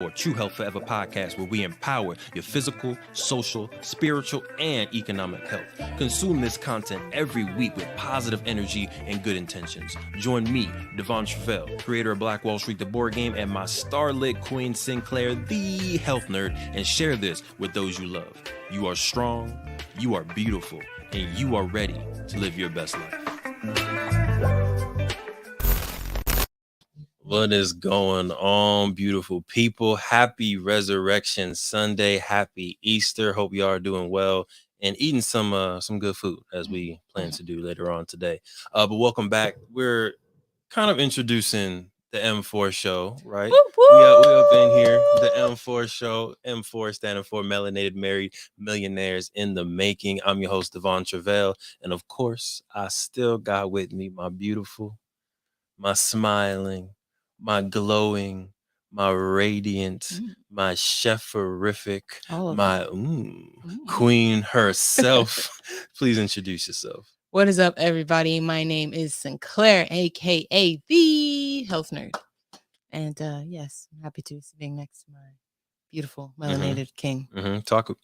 or True Health Forever podcast, where we empower your physical, social, spiritual, and economic health. Consume this content every week with positive energy and good intentions. Join me, Devon Truvel, creator of Black Wall Street, the board game, and my starlit queen, Sinclair, the health nerd, and share this with those you love. You are strong, you are beautiful, and you are ready to live your best life. What is going on, beautiful people? Happy Resurrection Sunday. Happy Easter. Hope y'all are doing well and eating some good food as we plan to do later on today. But welcome back. We're kind of introducing the M4 show, right? We up in here, the M4 show. M4 standing for Melanated Married Millionaires in the Making. I'm your host, Devon Truvel. And of course, I still got with me my beautiful, my smiling, my glowing, my radiant, my chef-erific, my queen herself. Please introduce yourself. What is up, everybody? My name is Sinclair, aka the health nerd. And yes, I'm happy to be sitting next to my beautiful melanated king. Talk it.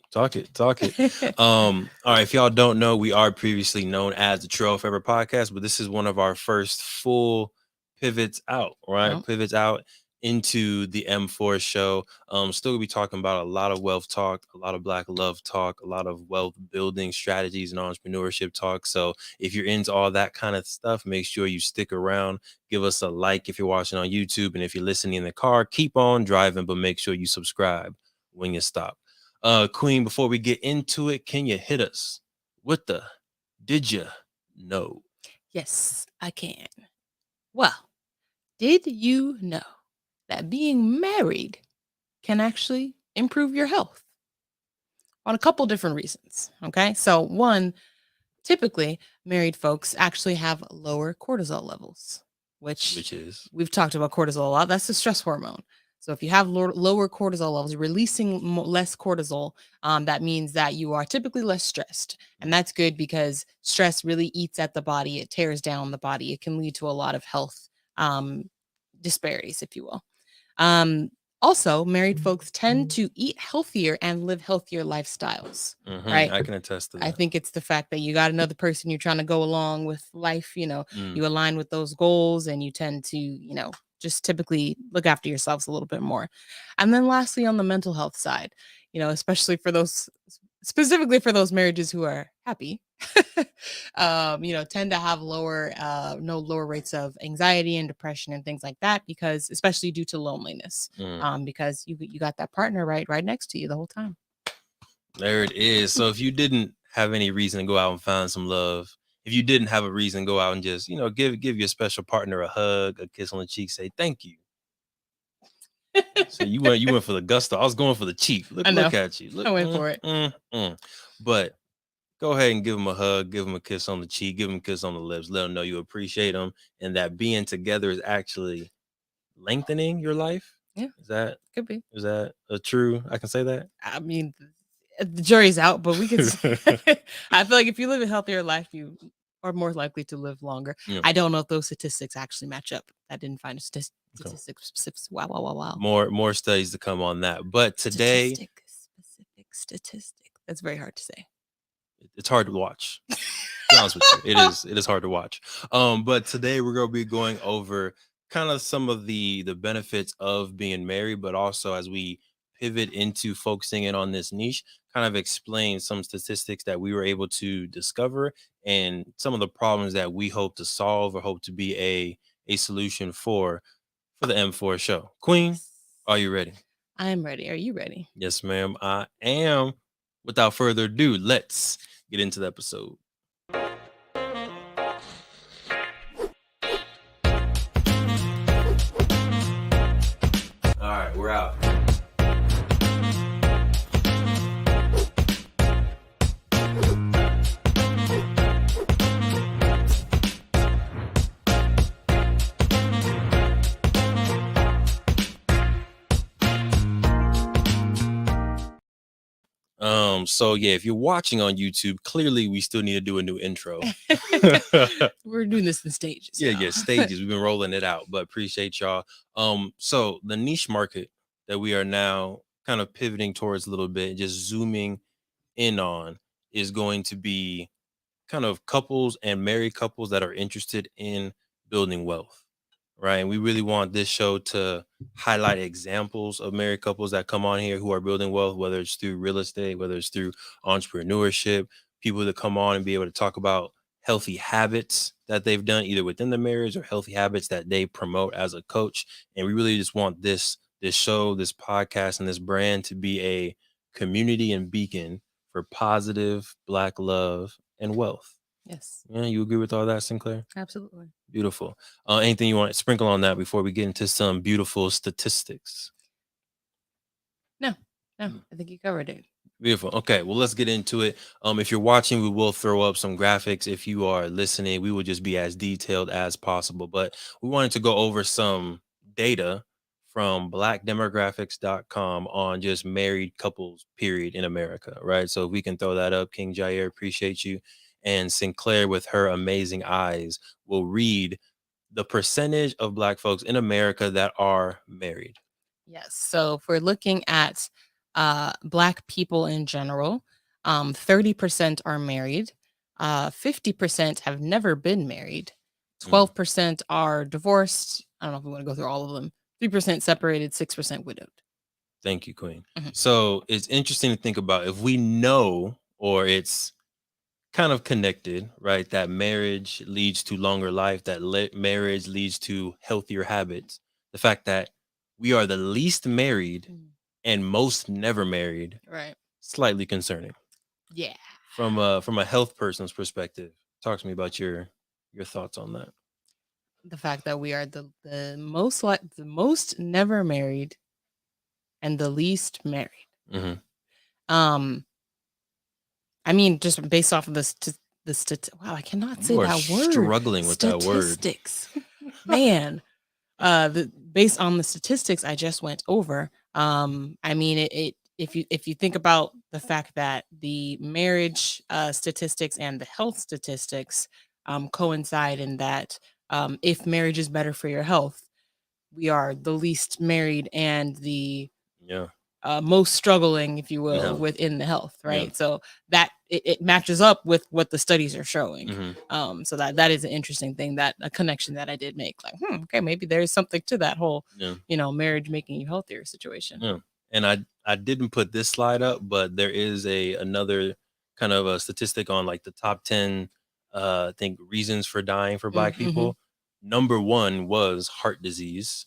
All right, if y'all don't know, we are previously known as the Trail Forever podcast, but this is one of our first full pivots out, right? Pivots out into the M4 show. Still gonna be talking about a lot of wealth talk, a lot of Black love talk, a lot of wealth building strategies and entrepreneurship talk. So if you're into all that kind of stuff, make sure you stick around. Give us a like if you're watching on YouTube, and if you're listening in the car, keep on driving, but make sure you subscribe when you stop. Queen, before we get into it, can you hit us with the did you know? Yes, I can. Well, did you know that being married can actually improve your health? On a couple different reasons, okay? So one, typically married folks actually have lower cortisol levels, which is, we've talked about cortisol a lot. That's the stress hormone. So if you have lower cortisol levels, you're releasing less cortisol. That means that you are typically less stressed. And that's good because stress really eats at the body. It tears down the body. It can lead to a lot of health disparities, if you will. Also, married folks tend to eat healthier and live healthier lifestyles, right? I can attest to that. I think it's the fact that you got another person you're trying to go along with life, you align with those goals, and you tend to, just typically look after yourselves a little bit more. And then lastly, on the mental health side, especially specifically for those marriages who are happy, tend to have lower rates of anxiety and depression and things like that, because especially due to loneliness, because you got that partner right next to you the whole time. There it is. So if you didn't have any reason to go out and find some love, if you didn't have a reason to go out and just, give your special partner a hug, a kiss on the cheek, say thank you. So you went for the gusto. I was going for the cheek. Look at you. I went for it. But go ahead and give them a hug, give them a kiss on the cheek, give them a kiss on the lips. Let them know you appreciate them, and that being together is actually lengthening your life. Yeah, could be. Is that a true? I can say that. I mean, the jury's out, but we can. I feel like if you live a healthier life, you are more likely to live longer. Yeah. I don't know if those statistics actually match up. I didn't find a statistics. Wow. More studies to come on that. But today, statistic. That's very hard to say. It's hard to watch. To be honest with you, it is hard to watch. But today we're going to be going over kind of some of the benefits of being married, but also as we pivot into focusing in on this niche, kind of explain some statistics that we were able to discover and some of the problems that we hope to solve or hope to be a solution for the M4 show. Queen, are you ready? I am ready. Are you ready? Yes, ma'am. I am. Without further ado, let's get into the episode. All right, we're out. So yeah, if you're watching on YouTube, clearly we still need to do a new intro. We're doing this in stages. Yeah, stages. We've been rolling it out, but appreciate y'all. So the niche market that we are now kind of pivoting towards a little bit, just zooming in on, is going to be kind of couples and married couples that are interested in building wealth, right? And we really want this show to highlight examples of married couples that come on here who are building wealth, whether it's through real estate, whether it's through entrepreneurship, people that come on and be able to talk about healthy habits that they've done either within the marriage or healthy habits that they promote as a coach. And we really just want this show, this podcast, and this brand to be a community and beacon for positive Black love and wealth. Yes, Yeah, you agree with all that, Sinclair? absolutely. Beautiful. Anything you want to sprinkle on that before we get into some beautiful statistics? No, no, I think you covered it. Beautiful. Okay, well, let's get into it. If you're watching, we will throw up some graphics. If you are listening, we will just be as detailed as possible. But we wanted to go over some data from blackdemographics.com on just married couples, period, in America, right? So if we can throw that up, King Jair, appreciate you. And Sinclair, with her amazing eyes, will read the percentage of Black folks in America that are married. Yes. So if we're looking at Black people in general, 30% are married, 50% have never been married, 12% are divorced. I don't know if we want to go through all of them. 3% separated, 6% widowed. Thank you, Queen. Mhm. So it's interesting to think about if we know, or it's kind of connected, right? That marriage leads to longer life, that marriage leads to healthier habits. The fact that we are the least married and most never married, Right. slightly concerning. Yeah. From a health person's perspective, talk to me about your thoughts on that. The fact that we are the most never married and the least married. Mm-hmm. Um, I mean, just based off of wow, I cannot say You are that word. struggling with that word. Statistics, man. Based on the statistics I just went over, I mean, it if you think about the fact that the marriage statistics and the health statistics coincide in that if marriage is better for your health, we are the least married and the Yeah. most struggling, if you will, health. within the health, Yeah. right? So that it matches up with what the studies are showing. Mm-hmm. So that is an interesting thing, that a connection that I did make. Like, okay, maybe there is something to that whole, Yeah. Marriage making you healthier situation. Yeah. And I didn't put this slide up, but there is another kind of a statistic on like the top 10 I think reasons for dying for Black people. Number one was heart disease.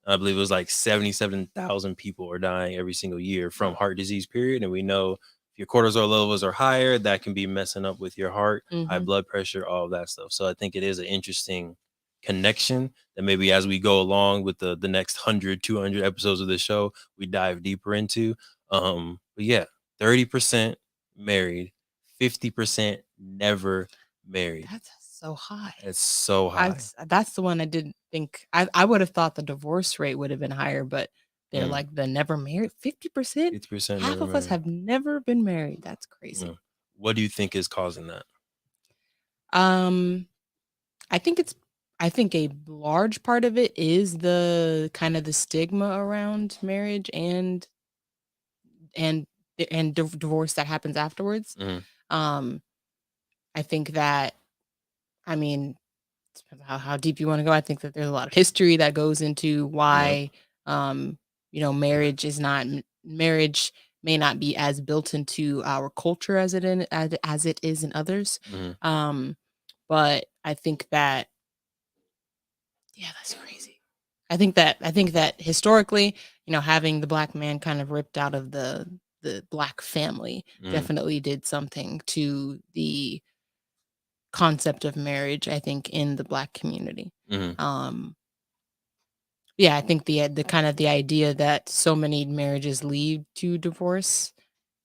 I believe it was like 77,000 people are dying every single year from heart disease, period. And we know if your cortisol levels are higher, that can be messing up with your heart, high blood pressure, all of that stuff. So I think it is an interesting connection that maybe as we go along with the next 100, 200 episodes of the show, we dive deeper into. But yeah, 30% married, 50% never married. That's so high. It's so high. That's the one I didn't think. I would have thought the divorce rate would have been higher, but they're like the never married. 50%. 50% Half of us have never been married. That's crazy. Yeah. What do you think is causing that? I think a large part of it is the kind of the stigma around marriage and divorce that happens afterwards. I think that, I mean, how deep you want to go. I think that there's a lot of history that goes into why, marriage may not be as built into our culture as it is in others. But I think that, yeah, that's crazy. I think that historically, having the Black man kind of ripped out of the Black family definitely did something to the concept of marriage, I think, in the Black community. Yeah, I think the kind of the idea that so many marriages lead to divorce,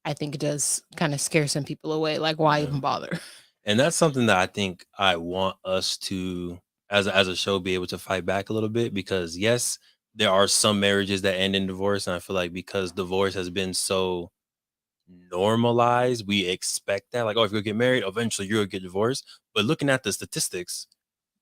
I think it does kind of scare some people away. Like, why even bother? And that's something that I think I want us to, as a show, be able to fight back a little bit, because yes, there are some marriages that end in divorce, and I feel like because divorce has been so normalized, we expect that, like, oh, if you get married, eventually you'll get divorced. But looking at the statistics,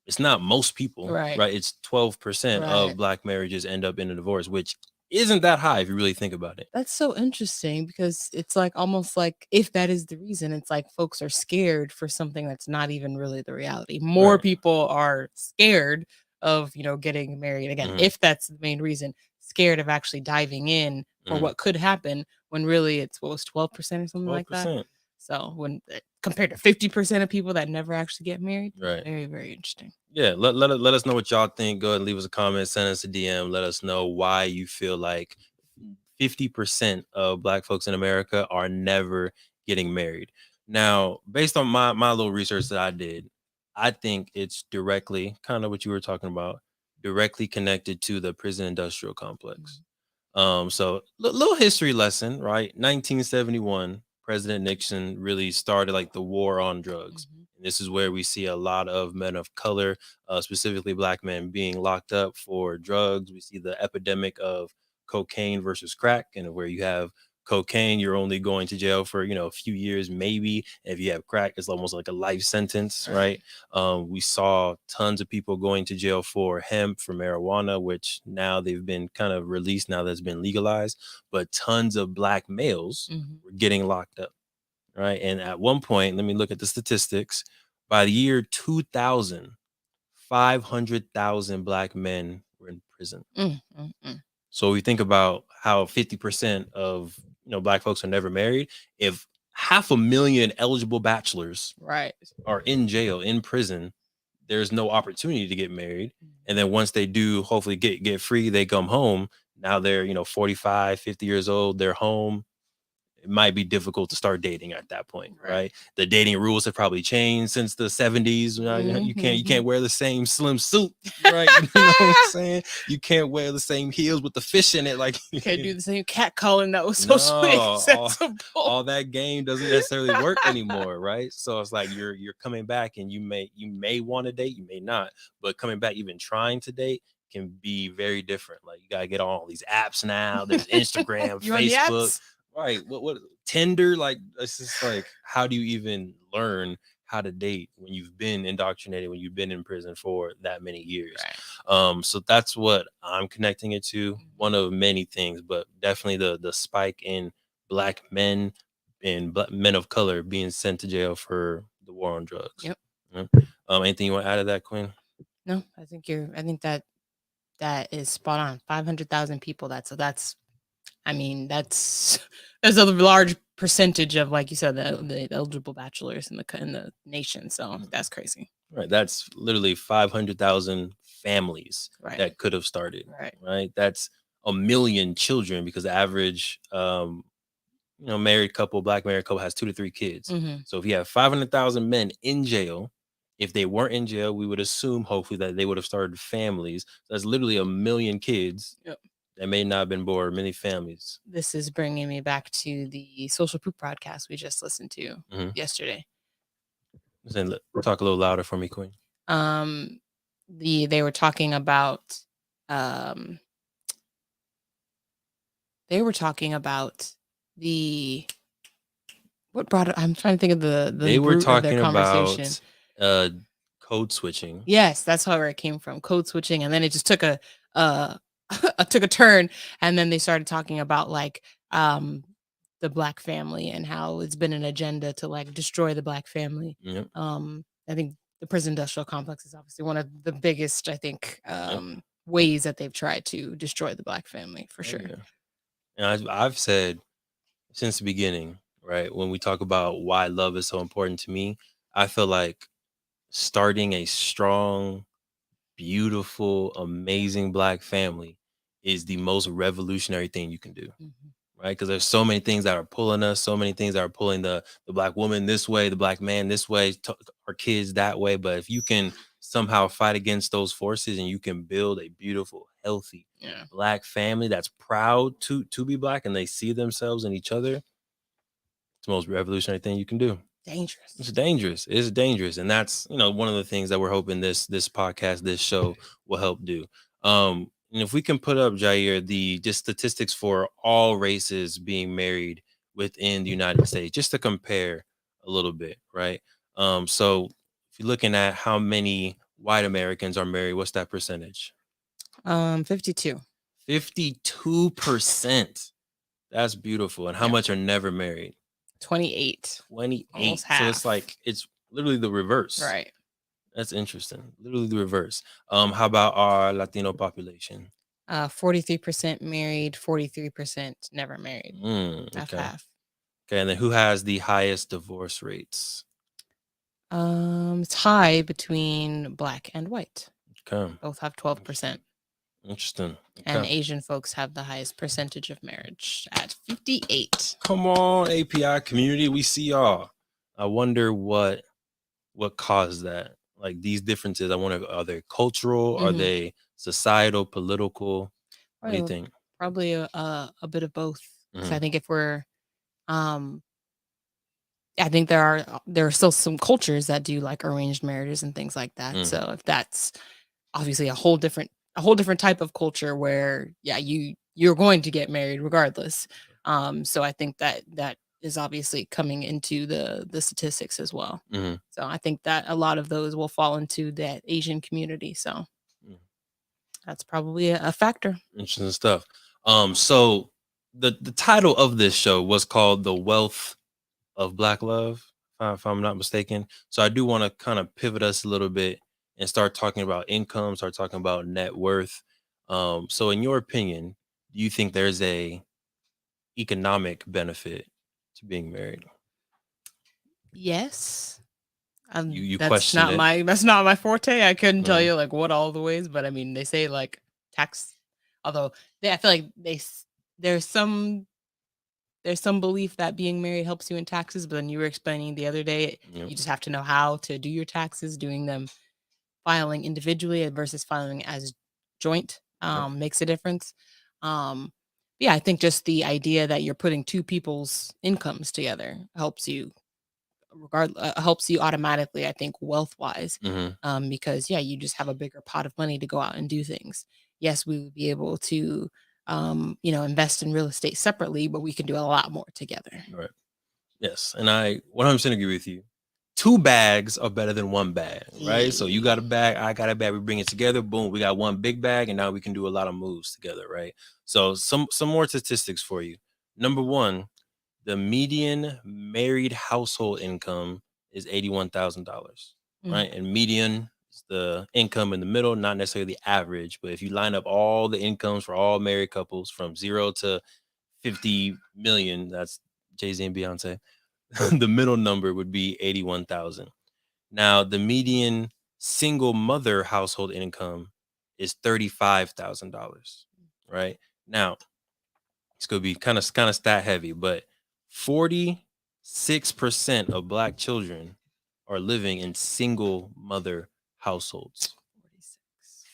it's not most people, Right. right? It's 12% of Black marriages end up in a divorce, which isn't that high if you really think about it. That's so interesting because it's like almost like if that is the reason, it's like folks are scared for something that's not even really the reality. More Right. people are scared of, getting married again, Mhm. if that's the main reason, scared of actually diving in for Mhm. what could happen when really it's what was 12% or something like that. 12%. So when compared to 50% of people that never actually get married, Right. very, very interesting. Yeah, let us know what y'all think. Go ahead and leave us a comment, send us a DM. Let us know why you feel like 50% of Black folks in America are never getting married. Now, based on my little research that I did, I think it's directly kind of what you were talking about, directly connected to the prison industrial complex. So little history lesson, right? 1971, President Nixon really started like the war on drugs. Mhm. And this is where we see a lot of men of color, specifically Black men, being locked up for drugs. We see the epidemic of cocaine versus crack, and where you have cocaine, you're only going to jail for a few years, maybe. And if you have crack, it's almost like a life sentence, right? We saw tons of people going to jail for hemp, for marijuana, which now they've been kind of released now that's been legalized. But tons of Black males Mhm. were getting locked up, right? And at one point, let me look at the statistics. By the year 2000, 500,000 Black men were in prison. Mm, mm, mm. So we think about how 50% of Black folks are never married. If 500,000 eligible bachelors Right. are in jail, in prison, there's no opportunity to get married. Mhm. And then once they do hopefully get free, they come home. Now they're 45, 50 years old, they're home. It might be difficult to start dating at that point, Right. right? The dating rules have probably changed since the 70s. You can't wear the same slim suit, right? You know what I'm saying? You can't wear the same heels with the fish in it, like Can't do the same cat calling that was no, socially acceptable. all that game doesn't necessarily work anymore, right? So it's like you're coming back, and you may want to date, you may not, but coming back, even trying to date, can be very different. Like you gotta get on all these apps now. There's Instagram, You on the Facebook, apps? right? What Tinder? Like it's just like, how do you even learn how to date when you've been indoctrinated, when you've been in prison for that many years? Right. So that's what I'm connecting it to. One of many things, but definitely the spike in Black men and men of color being sent to jail for the war on drugs. Yep. Yeah. Anything you want to add to that, Queen? No, I think that is spot on. 500,000 people. I mean, that's there's a large percentage of, like you said, the eligible bachelors in the nation. So that's crazy. Right. That's literally 500,000 families Right. that could have started. Right. Right. That's a million children, because the average married couple, Black married couple, has 2 to 3 kids. Mhm. So if you have 500,000 men in jail, if they weren't in jail, we would assume hopefully that they would have started families. That's literally a million kids Yep. that may not have been born, many families. This is bringing me back to the Social Proof podcast we just listened to Mhm. yesterday. Talk a little louder for me, Queen. Um, they were talking about um they were talking about the what brought it, I'm trying to think of the They were root of their talking conversation. about uh code switching. Yes, that's how where it came from, code switching, and then it just took a uh took a turn, and then they started talking about like the Black family and how it's been an agenda to like destroy the Black family. Yep. I think the prison industrial complex is obviously one of the biggest, I think, Yep. ways that they've tried to destroy the Black family for Oh, sure. yeah. And I've said since the beginning, right? When we talk about why love is so important to me, I feel like starting a strong, beautiful, amazing Black family is the most revolutionary thing you can do, Mhm. right? Because there's so many things that are pulling us, so many things that are pulling the Black woman this way, the Black man this way, our kids that way. But if you can somehow fight against those forces, and you can build a beautiful, healthy Yeah, Black family that's proud to be Black, and they see themselves in each other, it's the most revolutionary thing you can do. It's dangerous. dangerous. It's dangerous, and that's one of the things that we're hoping this podcast, this show, will help do. And if we can put up, Jair, the just statistics for all races being married within the United States, just to compare a little bit, right? So if you're looking at how many white Americans are married, what's that percentage? 52. 52%. That's beautiful. And how Yep. much are never married? 28. 28. Almost So it's half. like it's literally the reverse. Right. That's interesting. Literally the reverse. How about our Latino population? 43% married, 43% never married. Half Okay. half. Okay, and then who has the highest divorce rates? It's high between black and white. Okay. Both have 12%. Interesting. And Okay. Asian folks have the highest percentage of marriage at 58. Come on, API community, we see y'all. I wonder what caused that. Like these differences, I wonder, are they cultural? Are they societal, political? What do you think? Probably a bit of both. Because I think if we're, I think there are still some cultures that do like arranged marriages and things like that. So if that's obviously a whole different type of culture where you're going to get married regardless. So I think that is obviously coming into the statistics as well. So I think that a lot of those will fall into that Asian community. So that's probably a factor. Interesting stuff. So the title of this show was called "The Wealth of Black Love," if I'm not mistaken. So I do want to kind of pivot us a little bit and start talking about income, start talking about net worth. So in your opinion, do you think there's a economic benefit to being married? Yes. You That's question not it. my forte. I couldn't tell you like what all the ways, but I mean they say like tax. Although I feel like there's some belief that being married helps you in taxes, but then you were explaining the other day, you just have to know how to do your taxes, doing them filing individually versus filing as joint makes a difference. Yeah, I think just the idea that you're putting two people's incomes together helps you automatically, I think, wealth wise, because you just have a bigger pot of money to go out and do things. Yes, we would be able to invest in real estate separately, but we can do a lot more together. Right. Yes, and I 100% agree with you. Two bags are better than one bag, right? So you got a bag, I got a bag, we bring it together, boom, we got one big bag, and now we can do a lot of moves together, right? So some more statistics for you. Number one, the median married household income is $81,000, right? And median is the income in the middle, not necessarily the average, but if you line up all the incomes for all married couples from 0 to 50 million, that's Jay-Z and Beyonce. The middle number would be 81,000. Now, the median single mother household income is $35,000, right? Now, it's going to be kind of stat heavy, but 46% of black children are living in single mother households.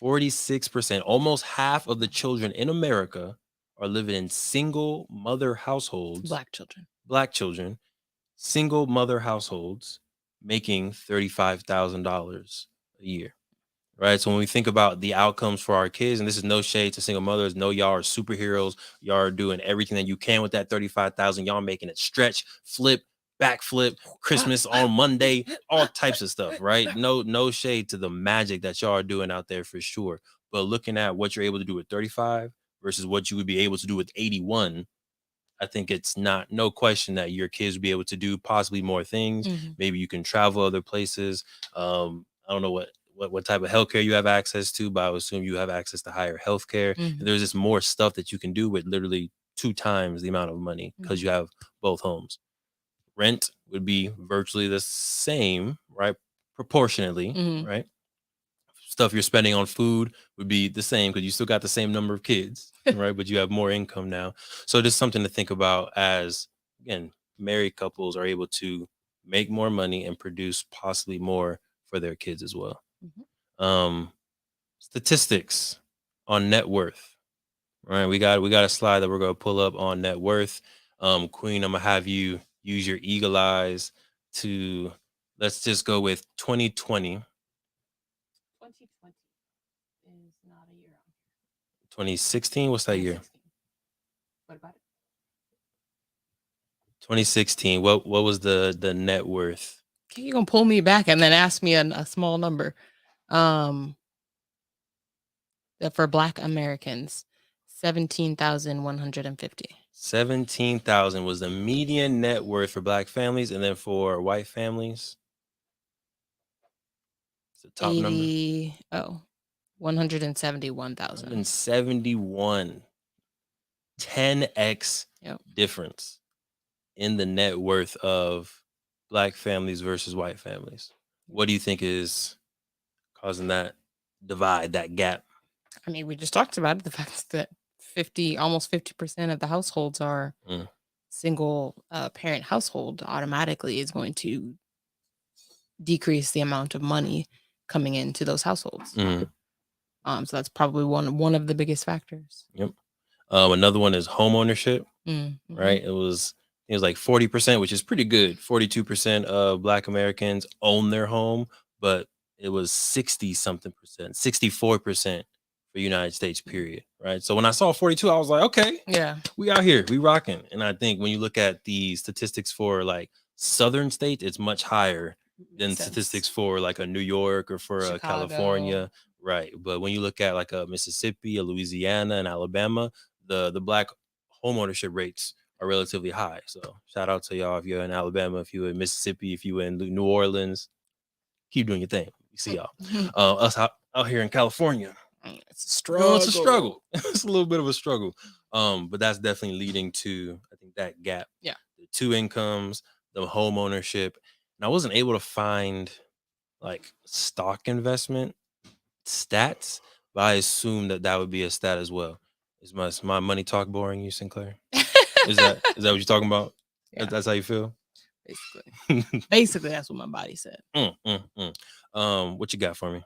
46%, almost half of the children in America are living in single mother households. Black children, single mother households making $35,000 a year. Right. So when we think about the outcomes for our kids, and this is no shade to single mothers, no, y'all are superheroes. Y'all are doing everything that you can with that 35,000. Y'all making it stretch, flip, backflip, Christmas on Monday, all types of stuff. Right. No shade to the magic that y'all are doing out there for sure. But looking at what you're able to do with 35 versus what you would be able to do with 81, I think it's no question that your kids will be able to do possibly more things. Maybe you can travel other places. I don't know what type of healthcare you have access to, but I would assume you have access to higher healthcare. And there's just more stuff that you can do with literally 2 times the amount of money because you have both homes. Rent would be virtually the same, right? Proportionately, right? Stuff you're spending on food would be the same because you still got the same number of kids, right? But you have more income now. So just something to think about as, again, married couples are able to make more money and produce possibly more for their kids as well. Statistics on net worth, right? We got a slide that we're going to pull up on net worth. Queen, I'm going to have you use your eagle eyes to, let's just go with 2020. 2016, what's that year? What about it? 2016. What was the net worth? Okay, you're gonna pull me back and then ask me a small number. For Black Americans, 17,150. 17,000 was the median net worth for Black families, and then for white families, it's the top number. 171,000. 171. 10x Yep. difference in the net worth of Black families versus white families. What do you think is causing that divide, that gap? I mean, we just talked about it, the fact that almost 50% of the households are Mm. single parent household automatically is going to decrease the amount of money coming into those households. Mm. So that's probably one of the biggest factors. Yep. Another one is home ownership. Mm-hmm. Right? It was like 40%, which is pretty good. 42% of Black Americans own their home, but it was 60 something percent, 64% for United States, period. Right. So when I saw 42, I was like, okay, Yeah, we out here, we rocking. And I think when you look at the statistics for like southern states, it's much higher than statistics for like a New York or for a California. Right. But when you look at like a Mississippi, a Louisiana, and Alabama, the Black home ownership rates are relatively high. So shout out to y'all if you're in Alabama, if you're in Mississippi, if you're in New Orleans, keep doing your thing. We see y'all. Us out here in California, it's a struggle. It's a struggle. It's a little bit of a struggle. But that's definitely leading to, I think, that gap. Yeah. The two incomes, the home ownership. And I wasn't able to find like stock investment stats, but I assume that would be a stat as well. Is my money talk boring you, Sinclair? Is that what you're talking about? Yeah. That's how you feel? Basically, that's what my body said. What you got for me?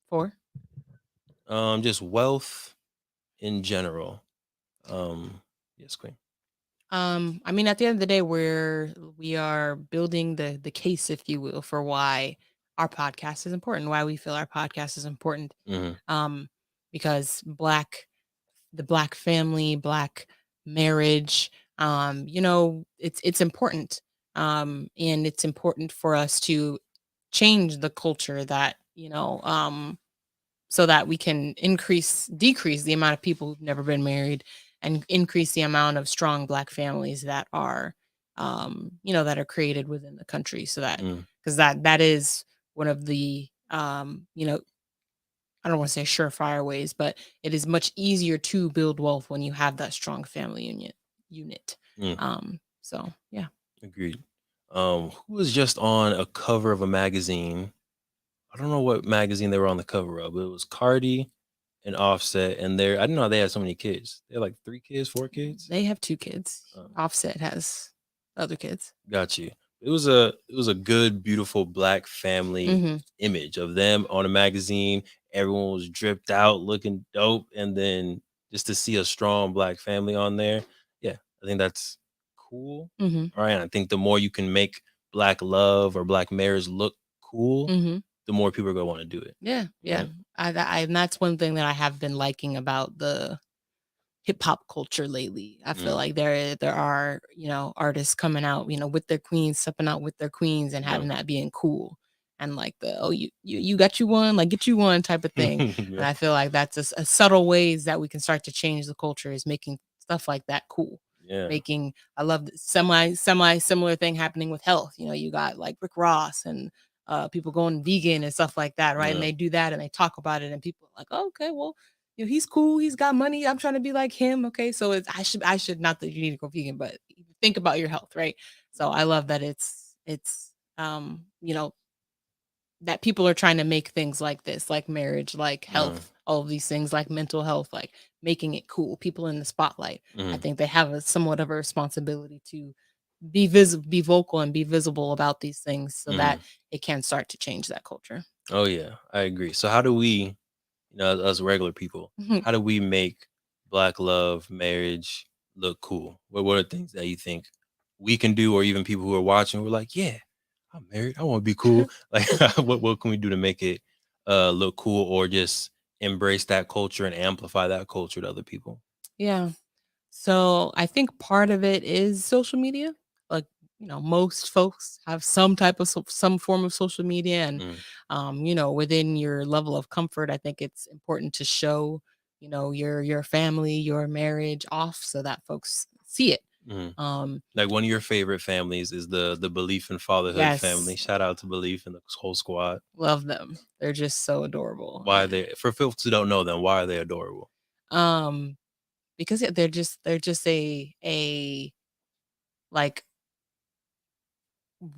4. Just wealth in general. Yes, Queen. I mean, at the end of the day, we are building the case, if you will, for why our podcast is important, why we feel our podcast is important. Mm-hmm. Because the Black family, Black marriage, it's important. And it's important for us to change the culture that, so that we can decrease the amount of people who've never been married and increase the amount of strong Black families that are, that are created within the country. So that, because that is one of the, I don't want to say surefire ways, but it is much easier to build wealth when you have that strong family unit. So yeah. Agreed. Who was just on a cover of a magazine? I don't know what magazine they were on the cover of, but it was Cardi and Offset, and I didn't know they had so many kids. They had like 3 kids, 4 kids. They have 2 kids. Offset has other kids. Got you. It was a good, beautiful Black family image of them on a magazine. Everyone was dripped out, looking dope, and then just to see a strong Black family on there, yeah, I think that's cool. All right, and I think the more you can make Black love or Black marriage look cool, the more people are gonna want to do it. Yeah. And that's one thing that I have been liking about the hip hop culture lately. I feel like there are, artists coming out, with their queens, stepping out with their queens and having that being cool. And like you got you one, like get you one type of thing. And I feel like that's a subtle ways that we can start to change the culture is making stuff like that cool. Yeah. I love the semi similar thing happening with health. You got like Rick Ross and people going vegan and stuff like that, right? And they do that and they talk about it and people are like, oh, okay, well, he's cool. He's got money. I'm trying to be like him. Okay. So I should not that you need to go vegan, but think about your health. Right. So I love that it's that people are trying to make things like this, like marriage, like health, all of these things like mental health, like making it cool, people in the spotlight. I think they have somewhat of a responsibility to be vocal and be visible about these things so that it can start to change that culture. Oh yeah, I agree. So how do we, as regular people, how do we make Black love marriage look cool? What are things that you think we can do, or even people who are watching who are like, yeah, I'm married, I want to be cool. Like, what can we do to make it look cool, or just embrace that culture and amplify that culture to other people? Yeah. So I think part of it is social media. Like, most folks have some type of some form of social media, and within your level of comfort, I think it's important to show your family, your marriage off so that folks see it. Mhm. Um, Like one of your favorite families is the Belief in Fatherhood family. yes, Shout out to Belief and the whole squad. love them. They're just so adorable. Why are they, for folks who don't know them, why are they adorable? Um, because yeah, they're just a like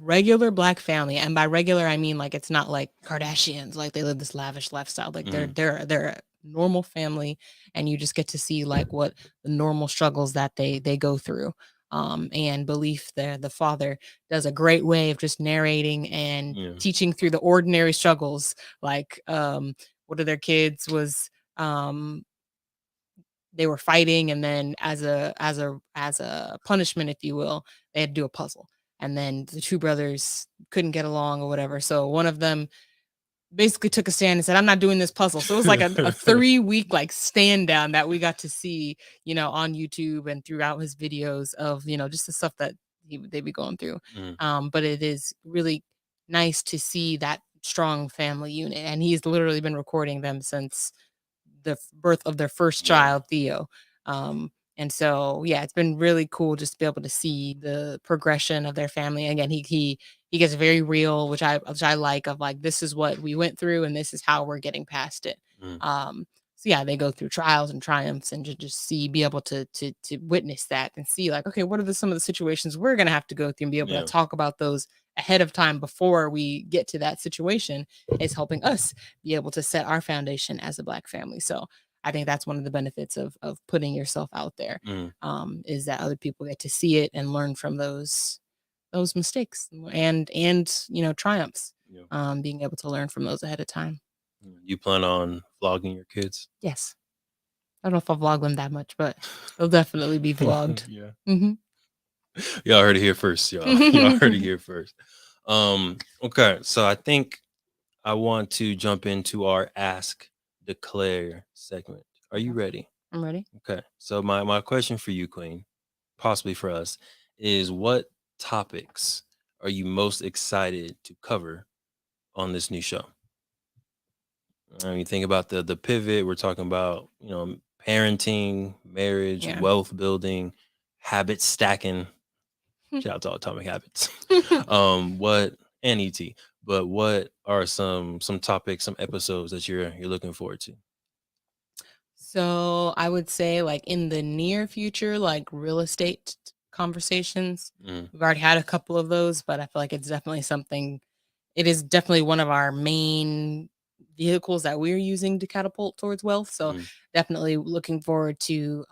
regular black family, and by regular I mean like it's not like Kardashians, like they live this lavish lifestyle. Like they're Mhm. they're a normal family, and you just get to see like what the normal struggles that they go through. And Belief, the father, does a great way of just narrating and Yeah. teaching through the ordinary struggles. Like one of their kids was they were fighting, and then as a punishment, if you will, they had to do a puzzle, and then the two brothers couldn't get along or whatever, so one of them basically took a stand and said, I'm not doing this puzzle. So it was like a 3-week like stand down that we got to see, on YouTube and throughout his videos of, just the stuff that they be going through. Mhm. But it is really nice to see that strong family unit, and he's literally been recording them since the birth of their first Yeah. child, Theo. And so, yeah, it's been really cool just to be able to see the progression of their family. Again, he gets very real, which I like, of like, this is what we went through and this is how we're getting past it. Mhm. So yeah, they go through trials and triumphs, and to just be able to witness that and see like, okay, what are some of the situations we're gonna have to go through, and be able to Yeah. talk about those ahead of time before we get to that situation, is helping us be able to set our foundation as a black family. So I think that's one of the benefits of putting yourself out there, Mhm. is that other people get to see it and learn from those mistakes and triumphs. Yeah. Being able to learn from those ahead of time. You plan on vlogging your kids? Yes, I don't know if I'll vlog them that much, but they'll definitely be vlogged. Yeah. Hmm. Y'all heard it here first, y'all. Y'all heard it here first. Okay, so I think I want to jump into our Ask Declare segment. Are you ready? I'm ready. Okay. So my question for you, Queen, possibly for us, is what topics are you most excited to cover on this new show? I mean, think about the pivot. We're talking about, parenting, marriage, Yeah. wealth building, habit stacking. Shout out to Atomic Habits. What and ET. But what are some topics, some episodes that you're looking forward to? So I would say, like, in the near future, like real estate conversations. Mm, We've already had a couple of those, but I feel like it's definitely something. It is definitely one of our main vehicles that we're using to catapult towards wealth. So mm, definitely looking forward to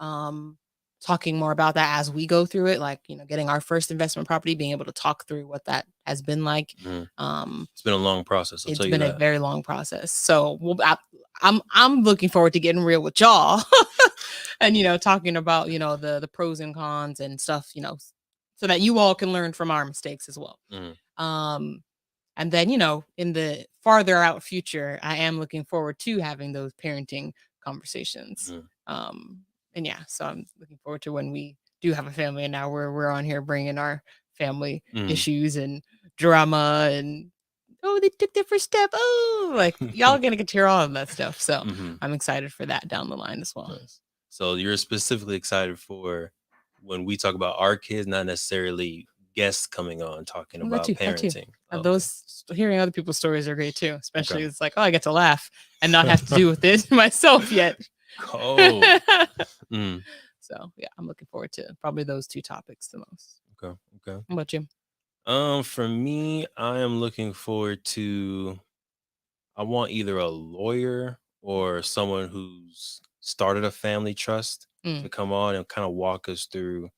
talking more about that as we go through it. Like, getting our first investment property, being able to talk through what that has been like. mm. Um, It's been a long process, I'll it's tell you been a that. very long process. So I'm looking forward to getting real with y'all, and talking about the pros and cons and stuff, so that you all can learn from our mistakes as well. Mm, Um, and then in the farther out future, I am looking forward to having those parenting conversations. mm, Um, and yeah, so I'm looking forward to when we do have a family, and now we're on here bringing our family mm. issues and drama, and oh, they took their first step. Oh, like y'all are gonna get to hear all of that stuff. So Mhm. I'm excited for that down the line as well. Nice. So you're specifically excited for when we talk about our kids, not necessarily guests coming on talking Well, that about too. That too. parenting. Oh, okay. Those hearing other people's stories are great too. Especially Okay. it's like, oh, I get to laugh and not have to do with it myself yet. Cold. Mm, So yeah, I'm looking forward to probably those two topics the most. okay. Okay. How about you? For me, I am looking forward to, I want either a lawyer or someone who's started a family trust Mm, to come on and kind of walk us through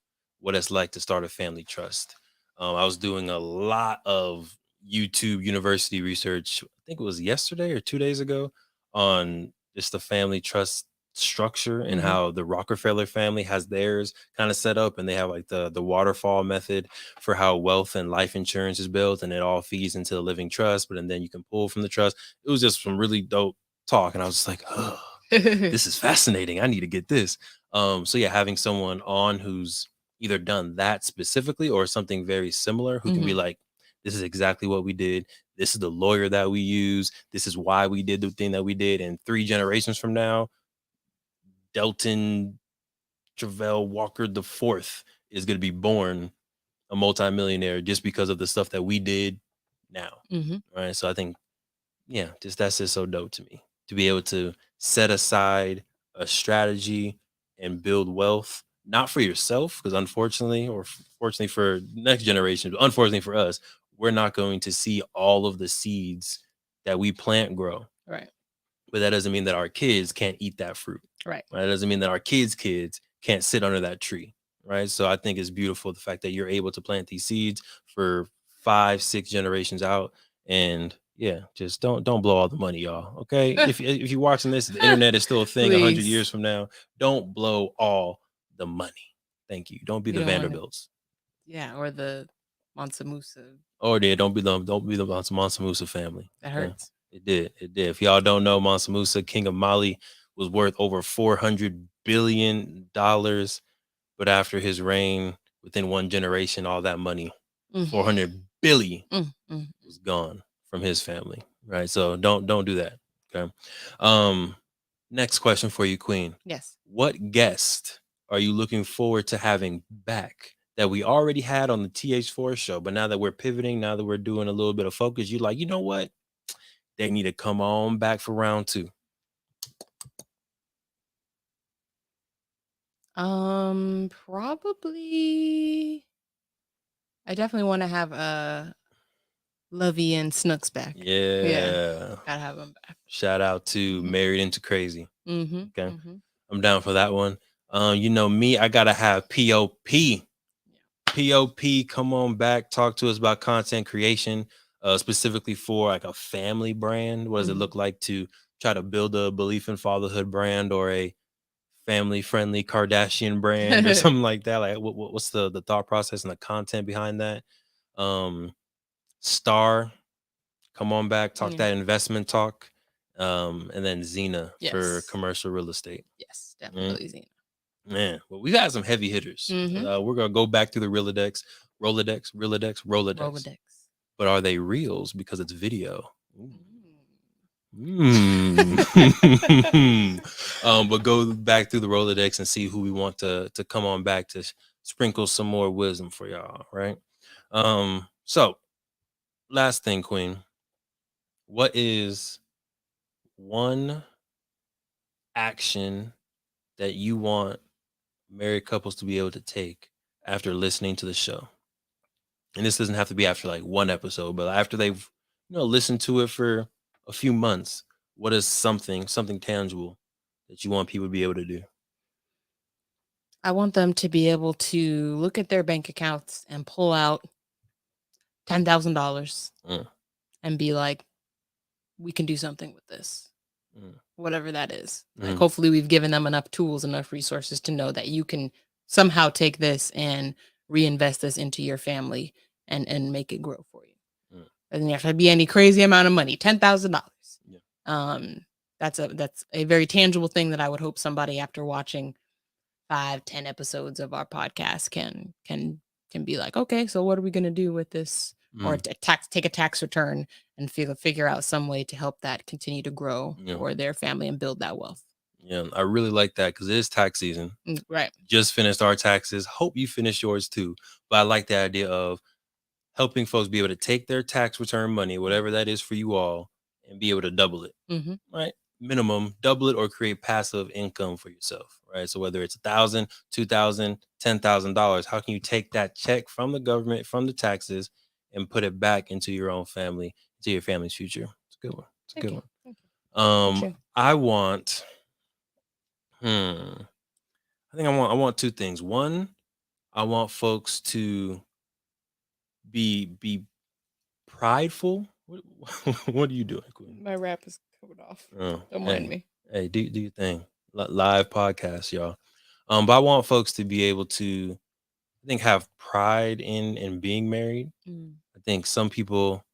what it's like to start a family trust. I was doing a lot of YouTube university research, I think it was yesterday or 2 days ago, on just the family trust structure and hmm. how the Rockefeller family has theirs kind of set up, and they have like the waterfall method for how wealth and life insurance is built, and it all feeds into the living trust, but and then you can pull from the trust. It was just some really dope talk, and I was just like, oh, this is fascinating. I need to get this. So yeah, having someone on who's either done that specifically or something very similar, who can be Hmm. like, this is exactly what we did. This is the lawyer that we use. This is why we did the thing that we did. And 3 generations from now, Delton Truvel Walker the fourth is going to be born a multimillionaire just because of the stuff that we did now. Mm-hmm. Right. So I think, yeah, that's just so dope to me to be able to set aside a strategy and build wealth, not for yourself, because unfortunately, or fortunately for next generation, but unfortunately for us, we're not going to see all of the seeds that we plant grow. Right. But that doesn't mean that our kids can't eat that fruit. Right. That doesn't mean that our kids can't sit under that tree. Right. So I think it's beautiful the fact that you're able to plant these seeds for 5, 6 generations out. And yeah, just don't blow all the money, y'all. Okay. If you're watching this, the internet is still a thing 100 Please. years from now. Don't blow all the money. Thank you. Don't be You the don't wanna- Vanderbilts. Yeah, or the Mansa Musa. Or don't be the Mansa Musa family. That Okay? hurts. It did. If y'all don't know, Mansa Musa, King of Mali, was worth over $400 billion. But after his reign, within one generation, all that money, 400 billion, was gone from his family. Right. So don't do that. Okay. Next question for you, Queen. Yes. What guest are you looking forward to having back that we already had on the TH4 show? But now that we're pivoting, now that we're doing a little bit of focus, you're like, you know what? They need to come on back for round 2. Probably. I definitely want to have Lovey and Snooks back. Yeah. Gotta have them back. Shout out to Married into Crazy. Mm-hmm. Okay. Mm-hmm. I'm down for that one. You know me, I gotta have POP. POP, come on back, talk to us about content creation, specifically for like a family brand. What does it look like to try to build a belief in fatherhood brand or a family-friendly Kardashian brand or something like that? Like, what's the thought process and the content behind that? Star, come on back, talk that investment talk, and then Xena for commercial real estate. Yes, definitely Xena. Man, well, we've had some heavy hitters. We're gonna go back through the Rolodex. But are they reels because it's video? But go back through the Rolodex and see who we want to come on back to sprinkle some more wisdom for y'all, right? So last thing, Queen. What is one action that you want married couples to be able to take after listening to the show? And this doesn't have to be after like one episode, but after they've listened to it for a few months, what is something tangible that you want people to be able to do? I want them to be able to look at their bank accounts and pull out $10,000 and be like, we can do something with this, whatever that is. Like, hopefully we've given them enough tools, enough resources to know that you can somehow take this and reinvest this into your family and make it grow for you. It doesn't have to be any crazy amount of money, $10,000. That's a very tangible thing that I would hope somebody after watching 5-10 episodes of our podcast can be like, okay, so what are we going to do with this? Or take a tax return and figure out some way to help that continue to grow for their family and build that wealth. Yeah, I really like that because it is tax season. Right. Just finished our taxes. Hope you finished yours too. But I like the idea of helping folks be able to take their tax return money, whatever that is for you all, and be able to double it. Right? Minimum, double it or create passive income for yourself. Right? So whether it's $1,000, $2,000, $10,000, how can you take that check from the government, from the taxes, and put it back into your own family, into your family's future? It's a good one. It's a good one. I want. I think I want two things. One, I want folks to be prideful. What are you doing, Queen? My rap is covered off. Oh, don't mind me. Hey, do your thing. Live podcast, y'all. But I want folks to be able to, I think, have pride in being married. I think some people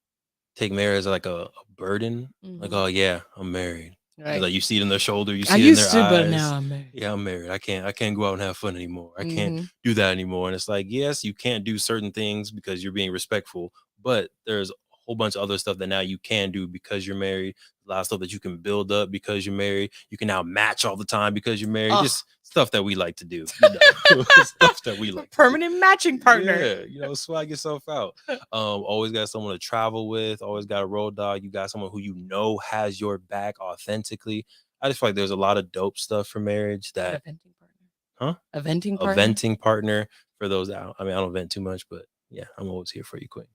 take marriage as like a burden. Like, oh yeah, I'm married. Right. Like you see it in their shoulder, you see it in their eyes. But now I'm married. Yeah, I'm married. I can't go out and have fun anymore. I can't do that anymore. And it's like, yes, you can't do certain things because you're being respectful, but there's a whole bunch of other stuff that now you can do because you're married. a lot of stuff that you can build up because you're married. You can now match all the time because you're married. Oh. Just stuff that we like to do. Stuff that we like. Permanent matching partner. Yeah, swag yourself out. Always got someone to travel with. Always got a road dog. You got someone who has your back authentically. I just feel like there's a lot of dope stuff for marriage that. A venting partner. Huh? A venting partner. A venting partner for those out. I mean, I don't vent too much, but yeah, I'm always here for you, Queen.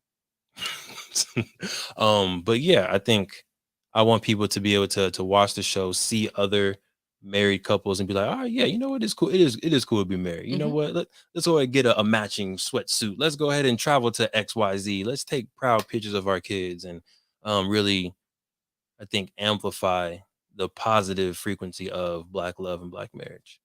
But yeah, I think I want people to be able to watch the show, see other married couples, and be like, oh yeah, you know what? It's cool. It is cool to be married. You know what? Let's go ahead and get a matching sweatsuit. Let's go ahead and travel to XYZ. Let's take proud pictures of our kids and really, I think, amplify the positive frequency of Black love and Black marriage.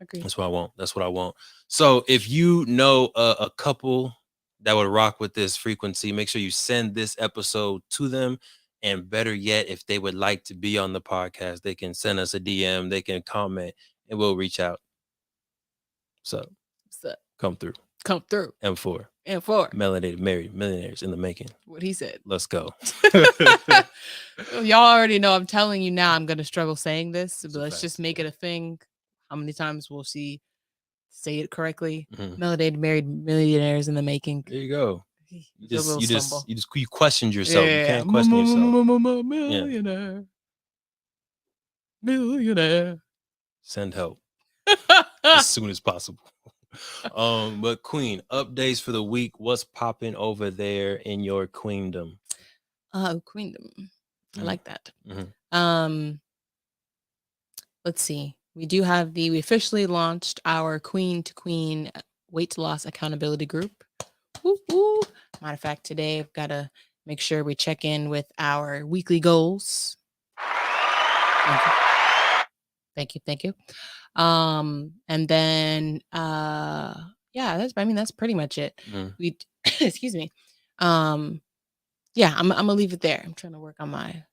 Agreed. That's what I want. So if you know a couple that would rock with this frequency, make sure you send this episode to them. And better yet, if they would like to be on the podcast, they can send us a DM, they can comment, and we'll reach out. So come through. M4. Melanated, married, millionaires in the making. What he said. Let's go. Y'all already know. I'm telling you now, I'm going to struggle saying this, but let's just make it a thing. How many times we'll say it correctly? Melanated, married, millionaires in the making. There you go. You questioned yourself. Yeah. You can't question yourself. Millionaire. Send help as soon as possible. But Queen, updates for the week. What's popping over there in your queendom? Queendom. I like that. Let's see. We officially launched our Queen to Queen weight loss accountability group. Woo. Matter of fact, today I've got to make sure we check in with our weekly goals. Thank you. And then that's pretty much it. We excuse me. I'm gonna leave it there. I'm trying to work on my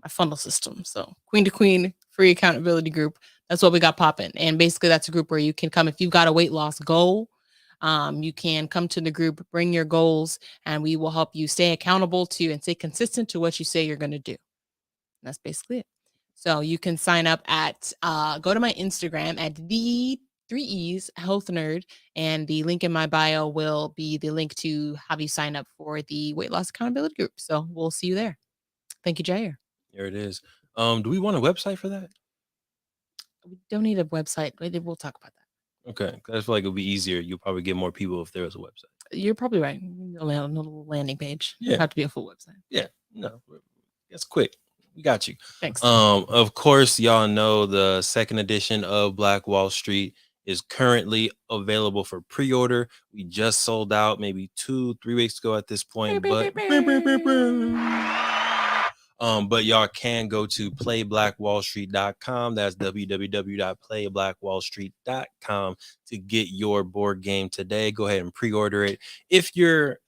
funnel system. So Queen to Queen free accountability group. That's what we got popping. And basically that's a group where you can come if you've got a weight loss goal. You can come to the group, bring your goals, and we will help you stay accountable to and stay consistent to what you say you're going to do. And that's basically it. So you can sign up at go to my Instagram at the 3E's Health Nerd, and the link in my bio will be the link to have you sign up for the weight loss accountability group. So we'll see you there. Thank you, Jair. There it is. Do we want a website for that? We don't need a website. We'll talk about that. Okay. I feel like it'll be easier. You'll probably get more people if there was a website. You're probably right. A little landing page. Yeah. It'll have to be a full website. Yeah. No. It's quick. We got you. Thanks. Of course, y'all know the second edition of Black Wall Street is currently available for pre-order. We just sold out maybe 2-3 weeks ago at this point. But y'all can go to playblackwallstreet.com. That's www.playblackwallstreet.com to get your board game today. Go ahead and pre-order it. If you're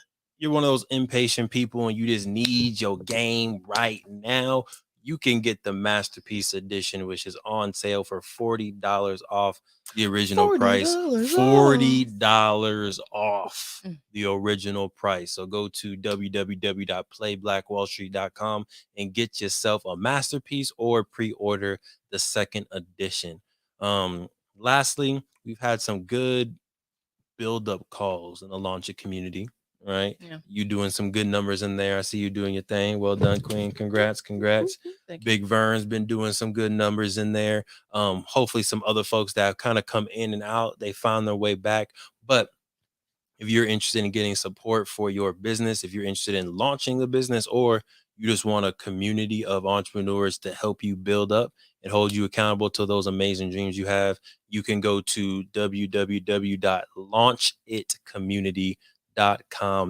one of those impatient people and you just need your game right now, you can get the Masterpiece Edition, which is on sale for $40 off the original price. $40 off the original price. So go to www.playblackwallstreet.com and get yourself a Masterpiece or pre-order the second edition. Lastly, we've had some good build-up calls in the Launch It community. Right? Yeah. You doing some good numbers in there. I see you doing your thing. Well done, Queen. Congrats. Big Vern's been doing some good numbers in there. Hopefully some other folks that have kind of come in and out, they found their way back. But if you're interested in getting support for your business, if you're interested in launching the business, or you just want a community of entrepreneurs to help you build up and hold you accountable to those amazing dreams you have, you can go to www.launchitcommunity.com.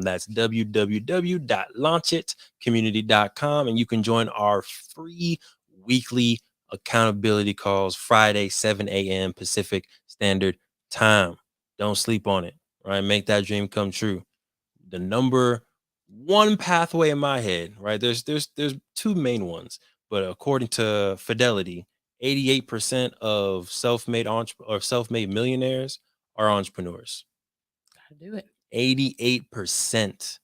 That's www.launchitcommunity.com, and you can join our free weekly accountability calls Friday, 7 a.m. Pacific Standard Time. Don't sleep on it, right? Make that dream come true. The number one pathway in my head, right? There's two main ones, but according to Fidelity, 88% of self-made millionaires are entrepreneurs. Gotta do it. 88%.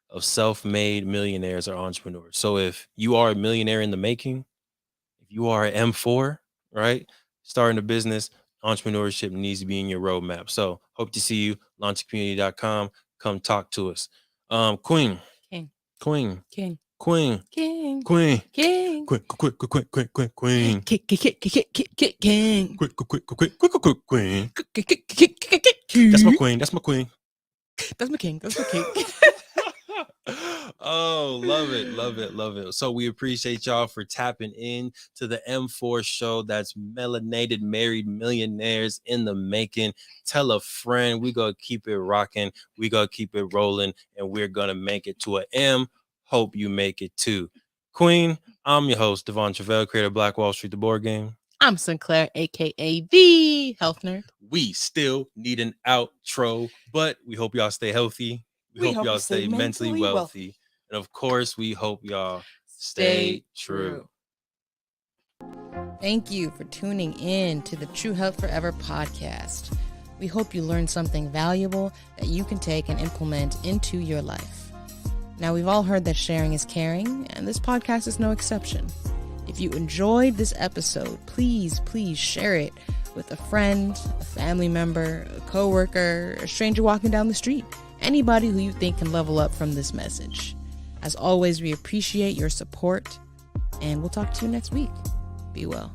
of self-made millionaires or entrepreneurs. So if you are a millionaire in the making, if you are an M4, right, starting a business, entrepreneurship needs to be in your roadmap. So hope to see you. Launchcommunity.com. Come talk to us. Queen. King. Queen. King. Queen. King. Queen. King. Queen. Queen. King. Queen. King. That's my queen. That's my queen. That's my king. That's my king. Oh, love it, love it, love it. So we appreciate y'all for tapping in to the M4 show. That's Melanated Married Millionaires in the making. Tell a friend. We gonna keep it rocking. We gonna keep it rolling, and we're gonna make it to an M. Hope you make it too. Queen, I'm your host, Devon Truvel, creator of Black Wall Street, the board game. I'm Sinclair, aka the health nerd. We still need an outro, but we hope y'all stay healthy. We hope y'all stay mentally wealthy. And of course, we hope y'all stay true. Thank you for tuning in to the True Health Forever podcast. We hope you learned something valuable that you can take and implement into your life. Now, we've all heard that sharing is caring, and this podcast is no exception. If you enjoyed this episode, please share it with a friend, a family member, a coworker, a stranger walking down the street, anybody who you think can level up from this message. As always, we appreciate your support, and we'll talk to you next week. Be well.